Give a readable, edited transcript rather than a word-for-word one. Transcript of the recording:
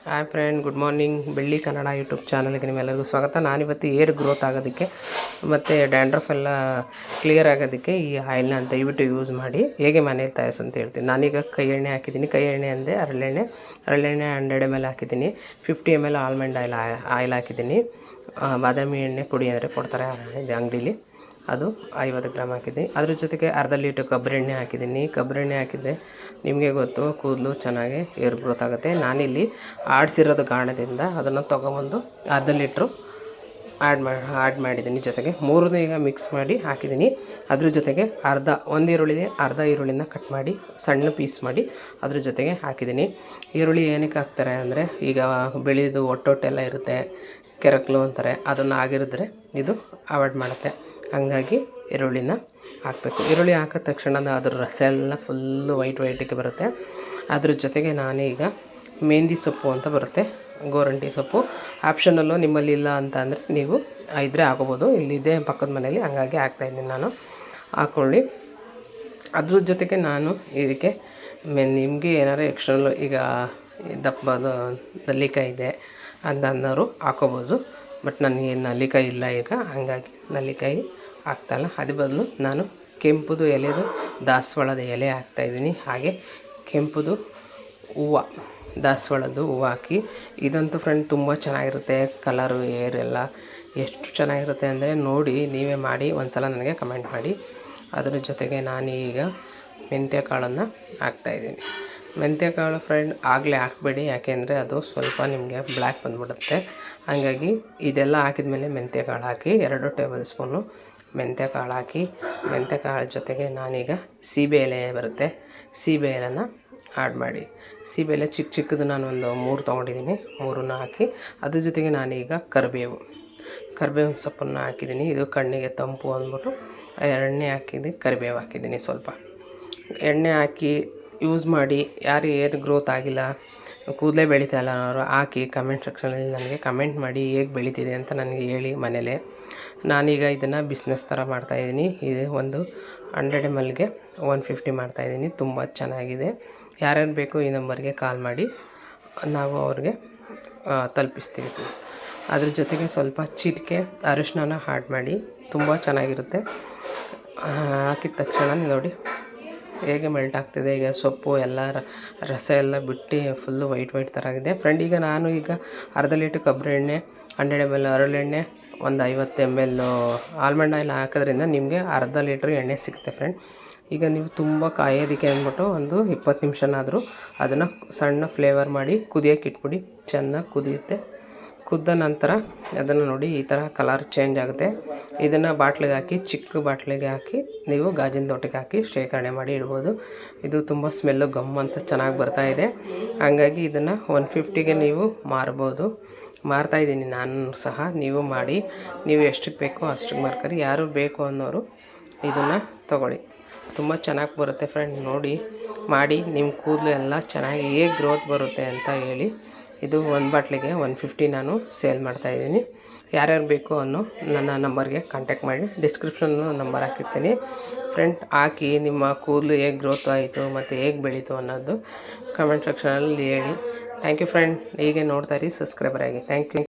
Hi friend, good morning. ಬೆಳ್ಳಿ Kannada YouTube ಚಾನಲ್ಗೆ ನಿಮ್ಮೆಲ್ಲರಿಗೂ ಸ್ವಾಗತ. ನಾನಿವತ್ತು ಏರ್ ಗ್ರೋತ್ ಆಗೋದಕ್ಕೆ ಮತ್ತು ಡ್ಯಾಂಡ್ರಫ್ ಎಲ್ಲ ಕ್ಲಿಯರ್ ಆಗೋದಕ್ಕೆ ಈ ಆಯಿಲ್ನ ದಯವಿಟ್ಟು ಯೂಸ್ ಮಾಡಿ ಹೇಗೆ ಮನೇಲಿ ತಯಾರಿಸು ಅಂತ ಹೇಳ್ತೀನಿ. ನಾನೀಗ ಕೈ ಎಣ್ಣೆ ಹಾಕಿದ್ದೀನಿ. ಕೈ ಎಣ್ಣೆ ಅಂದರೆ ಹರಳೆಣ್ಣೆ 100 ml ಹಾಕಿದ್ದೀನಿ. 50 ml ಆಲ್ಮಂಡ್ ಆಯಿಲ್ ಹಾಕಿದ್ದೀನಿ. ಬಾದಾಮಿ ಎಣ್ಣೆ ಪುಡಿ ಅಂದರೆ ಕೊಡ್ತಾರೆ ಅಂಗಡೀಲಿ, ಅದು 50 ಗ್ರಾಮ್ ಹಾಕಿದ್ದೀನಿ. ಅದ್ರ ಜೊತೆಗೆ ಅರ್ಧ ಲೀಟ್ರ್ ಕೊಬ್ಬರಿ ಎಣ್ಣೆ ಹಾಕಿದ್ದೀನಿ. ಕೊಬ್ಬರಿ ಎಣ್ಣೆ ಹಾಕಿದರೆ ನಿಮಗೆ ಗೊತ್ತು, ಕೂದಲು ಚೆನ್ನಾಗಿ ಏರ್ ಗ್ರೋತ್ ಆಗುತ್ತೆ. ನಾನಿಲ್ಲಿ ಆಡಿಸಿರೋದು ಗಾಣದಿಂದ ಅದನ್ನು ತೊಗೊಬಂದು ಅರ್ಧ ಲೀಟ್ರು ಆ್ಯಡ್ ಮಾಡಿದ್ದೀನಿ. ಜೊತೆಗೆ 3 ಈಗ ಮಿಕ್ಸ್ ಮಾಡಿ ಹಾಕಿದ್ದೀನಿ. ಅದ್ರ ಜೊತೆಗೆ ಅರ್ಧ ಈರುಳ್ಳಿನ ಕಟ್ ಮಾಡಿ ಸಣ್ಣ ಪೀಸ್ ಮಾಡಿ ಅದ್ರ ಜೊತೆಗೆ ಹಾಕಿದ್ದೀನಿ. ಈರುಳ್ಳಿ ಏನಕ್ಕೆ ಹಾಕ್ತಾರೆ ಅಂದರೆ, ಈಗ ಬೆಳೆದು ಒಟ್ಟೊಟ್ಟೆಲ್ಲ ಇರುತ್ತೆ, ಕೆರಕಲು ಅಂತಾರೆ, ಅದನ್ನು ಆಗಿರಿದ್ರೆ ಇದು ಅವಾಯ್ಡ್ ಮಾಡುತ್ತೆ. ಹಾಗಾಗಿ ಈರುಳ್ಳಿನ ಹಾಕಬೇಕು. ಈರುಳ್ಳಿ ಹಾಕಿದ ತಕ್ಷಣ ಅದ್ರ ರಸ ಎಲ್ಲ ಫುಲ್ಲು ವೈಟಿಗೆ ಬರುತ್ತೆ. ಅದ್ರ ಜೊತೆಗೆ ನಾನೀಗ ಮೆಹಂದಿ ಸೊಪ್ಪು ಅಂತ ಬರುತ್ತೆ, ಗೋರಂಟಿ ಸೊಪ್ಪು ಆಪ್ಷನಲ್ಲು. ನಿಮ್ಮಲ್ಲಿ ಇಲ್ಲ ಅಂತ ಅಂದರೆ ನೀವು ಇದ್ದರೆ ಹಾಕೋಬೋದು. ಇಲ್ಲಿದೆ ಪಕ್ಕದ ಮನೆಯಲ್ಲಿ, ಹಂಗಾಗಿ ಹಾಕ್ತಾಯಿದ್ದೀನಿ ನಾನು. ಹಾಕ್ಕೊಳ್ಳಿ. ಅದ್ರ ಜೊತೆಗೆ ನಾನು ಇದಕ್ಕೆ ನಿಮಗೆ ಏನಾದ್ರು ಎಕ್ಸ್ಟ್ರನಲ್ಲು, ಈಗ ದಪ್ಪದು ನಲ್ಲಿಕಾಯಿ ಇದೆ ಅನ್ನೋರು ಹಾಕೋಬೋದು. ಬಟ್ ನನಗೆ ನಲ್ಲಿಕಾಯಿ ಇಲ್ಲ ಈಗ, ಹಾಗಾಗಿ ನಲ್ಲಿಕಾಯಿ ಹಾಕ್ತಾಯಿಲ್ಲ. ಅದ್ರ ಬದಲು ನಾನು ಕೆಂಪುದು ಎಲೆದು ದಾಸವಾಳದ ಎಲೆ ಹಾಕ್ತಾಯಿದ್ದೀನಿ. ಹಾಗೆ ಕೆಂಪುದು ಹೂವು, ದಾಸವಾಳದ್ದು ಹೂವು ಹಾಕಿ. ಇದಂತೂ ಫ್ರೆಂಡ್ ತುಂಬ ಚೆನ್ನಾಗಿರುತ್ತೆ. ಕಲರು ಏರ್ ಎಲ್ಲ ಎಷ್ಟು ಚೆನ್ನಾಗಿರುತ್ತೆ ಅಂದರೆ ನೋಡಿ, ನೀವೇ ಮಾಡಿ ಒಂದ್ಸಲ ನನಗೆ ಕಮೆಂಟ್ ಮಾಡಿ. ಅದರ ಜೊತೆಗೆ ನಾನೀಗ ಮೆಂತ್ಯ ಕಾಳನ್ನು ಹಾಕ್ತಾಯಿದ್ದೀನಿ. ಮೆಂತ್ಯ ಕಾಳು ಫ್ರೆಂಡ್ ಆಗಲೇ ಹಾಕಬೇಡಿ, ಯಾಕೆಂದರೆ ಅದು ಸ್ವಲ್ಪ ನಿಮಗೆ ಬ್ಲ್ಯಾಕ್ ಬಂದುಬಿಡುತ್ತೆ. ಹಾಗಾಗಿ ಇದೆಲ್ಲ ಹಾಕಿದ ಮೇಲೆ ಮೆಂತ್ಯ ಕಾಳು ಹಾಕಿ 2 ಟೇಬಲ್ ಸ್ಪೂನು ಮೆಂತ್ಯ ಕಾಳು ಹಾಕಿ. ಮೆಂತ್ಯ ಕಾಳು ಜೊತೆಗೆ ನಾನೀಗ ಸೀಬೆ ಎಲೆ ಬರುತ್ತೆ, ಸೀಬೆ ಎಲೆನ ಆ್ಯಡ್ ಮಾಡಿ. ಸೀಬೆ ಎಲೆ ಚಿಕ್ಕದು ನಾನು ಒಂದು 3 ತೊಗೊಂಡಿದ್ದೀನಿ. 3 ಹಾಕಿ ಅದ್ರ ಜೊತೆಗೆ ನಾನೀಗ ಕರಿಬೇವಿನ ಸೊಪ್ಪನ್ನು ಹಾಕಿದ್ದೀನಿ. ಇದು ಕಣ್ಣಿಗೆ ತಂಪು ಅಂದ್ಬಿಟ್ಟು ಎಣ್ಣೆ ಹಾಕಿದ್ದೀನಿ, ಕರಿಬೇವು ಹಾಕಿದ್ದೀನಿ. ಸ್ವಲ್ಪ ಎಣ್ಣೆ ಹಾಕಿ ಯೂಸ್ ಮಾಡಿ. ಯಾರು ಏರ್ ಗ್ರೋತ್ ಆಗಿಲ್ಲ, ಕೂದಲೇ ಬೆಳೀತಾ ಇಲ್ಲ ಅನ್ನೋರು ಹಾಕಿ ಕಮೆಂಟ್ ಸೆಕ್ಷನಲ್ಲಿ ನನಗೆ ಕಮೆಂಟ್ ಮಾಡಿ ಹೇಗೆ ಬೆಳೀತಿದೆ ಅಂತ ನನಗೆ ಹೇಳಿ ಮನೇಲೆ. ನಾನೀಗ ಇದನ್ನು ಬಿಸ್ನೆಸ್ ಥರ ಮಾಡ್ತಾಯಿದ್ದೀನಿ. ಇದು ಒಂದು 100 mlಗೆ 150 ಮಾಡ್ತಾಯಿದ್ದೀನಿ. ತುಂಬ ಚೆನ್ನಾಗಿದೆ. ಯಾರ್ಯಾರು ಬೇಕು ಈ ನಂಬರ್ಗೆ ಕಾಲ್ ಮಾಡಿ, ನಾವು ಅವ್ರಿಗೆ ತಲುಪಿಸ್ತೀವಿ. ಅದ್ರ ಜೊತೆಗೆ ಸ್ವಲ್ಪ ಚಿಟಿಕೆ ಅರಿಶಿನ ಆ್ಯಡ್ ಮಾಡಿ. ತುಂಬ ಚೆನ್ನಾಗಿರುತ್ತೆ. ಹಾಕಿದ ತಕ್ಷಣ ನೋಡಿ ಹೇಗೆ ಮೆಲ್ಟ್ ಆಗ್ತಿದೆ. ಈಗ ಸೊಪ್ಪು ಎಲ್ಲ ರಸ ಎಲ್ಲ ಬಿಟ್ಟು ಫುಲ್ಲು ವೈಟ್ ಥರ ಆಗಿದೆ ಫ್ರೆಂಡ್. ಈಗ ನಾನು ಅರ್ಧ ಲೀಟ್ರ್ ಕೊಬ್ಬರಿ ಎಣ್ಣೆ, 100 ml ಹರಳೆಣ್ಣೆ, ಒಂದು 50 ml ಆಲ್ಮಂಡ್ ಆಯಿಲ್ ಹಾಕೋದ್ರಿಂದ ನಿಮಗೆ ಅರ್ಧ ಲೀಟ್ರ್ ಎಣ್ಣೆ ಸಿಗುತ್ತೆ ಫ್ರೆಂಡ್. ಈಗ ನೀವು ತುಂಬ ಕಾಯೋದಕ್ಕೆ ಅಂದ್ಬಿಟ್ಟು ಒಂದು 20 ನಿಮಿಷನಾದರೂ ಅದನ್ನು ಸಣ್ಣ ಫ್ಲೇವರ್ ಮಾಡಿ ಕುದಿಯೋಕೆ ಇಟ್ಬಿಡಿ. ಚೆನ್ನಾಗಿ ಕುದಿಯುತ್ತೆ. ಕುದ್ದ ನಂತರ ಅದನ್ನು ನೋಡಿ ಈ ಥರ ಕಲರ್ ಚೇಂಜ್ ಆಗುತ್ತೆ. ಇದನ್ನು ಬಾಟ್ಲಿಗೆ ಹಾಕಿ, ಚಿಕ್ಕ ಬಾಟ್ಲಿಗೆ ಹಾಕಿ ನೀವು ಗಾಜಿನ ಲೋಟಕ್ಕೆ ಹಾಕಿ ಶೇಖರಣೆ ಮಾಡಿ ಇಡ್ಬೋದು. ಇದು ತುಂಬ ಸ್ಮೆಲ್ಲು ಗಮ್ ಅಂತ ಚೆನ್ನಾಗಿ ಬರ್ತಾಯಿದೆ. ಹಾಗಾಗಿ ಇದನ್ನು 150ಗೆ ನೀವು ಮಾರ್ಬೋದು. ಮಾರ್ತಾಯಿದ್ದೀನಿ ನಾನು ಸಹ. ನೀವು ಮಾಡಿ, ನೀವು ಎಷ್ಟಕ್ಕೆ ಬೇಕೋ ಅಷ್ಟಕ್ಕೆ ಮಾರ್ಕರಿ. ಯಾರು ಬೇಕು ಅನ್ನೋರು ಇದನ್ನು ತೊಗೊಳ್ಳಿ. ತುಂಬ ಚೆನ್ನಾಗಿ ಬರುತ್ತೆ ಫ್ರೆಂಡ್. ನೋಡಿ ಮಾಡಿ, ನಿಮ್ಮ ಕೂದಲು ಎಲ್ಲ ಚೆನ್ನಾಗಿ ಹೇಗೆ ಗ್ರೋತ್ ಬರುತ್ತೆ ಅಂತ ಹೇಳಿ. ಇದು 1 ಬಾಟ್ಲಿಗೆ 150 ನಾನು ಸೇಲ್ ಮಾಡ್ತಾಯಿದ್ದೀನಿ. ಯಾರ್ಯಾರು ಬೇಕು ಅನ್ನೋ ನನ್ನ ನಂಬರ್ಗೆ ಕಾಂಟ್ಯಾಕ್ಟ್ ಮಾಡಿ. ಡಿಸ್ಕ್ರಿಪ್ಷನ್ನು ನಂಬರ್ ಹಾಕಿರ್ತೀನಿ ಫ್ರೆಂಡ್. ಹಾಕಿ ನಿಮ್ಮ ಕೂದಲು ಹೇಗೆ ಗ್ರೋತ್ ಆಯಿತು ಮತ್ತು ಹೇಗೆ ಬೆಳೀತು ಅನ್ನೋದು ಕಮೆಂಟ್ ಸೆಕ್ಷನಲ್ಲಿ ಹೇಳಿ. Thank you friend. ಹೀಗೆ ನೋಡ್ತಾ ಇರಿ, ಸಬ್ಸ್ಕ್ರೈಬರ್ ಆಗಿ. Thank you.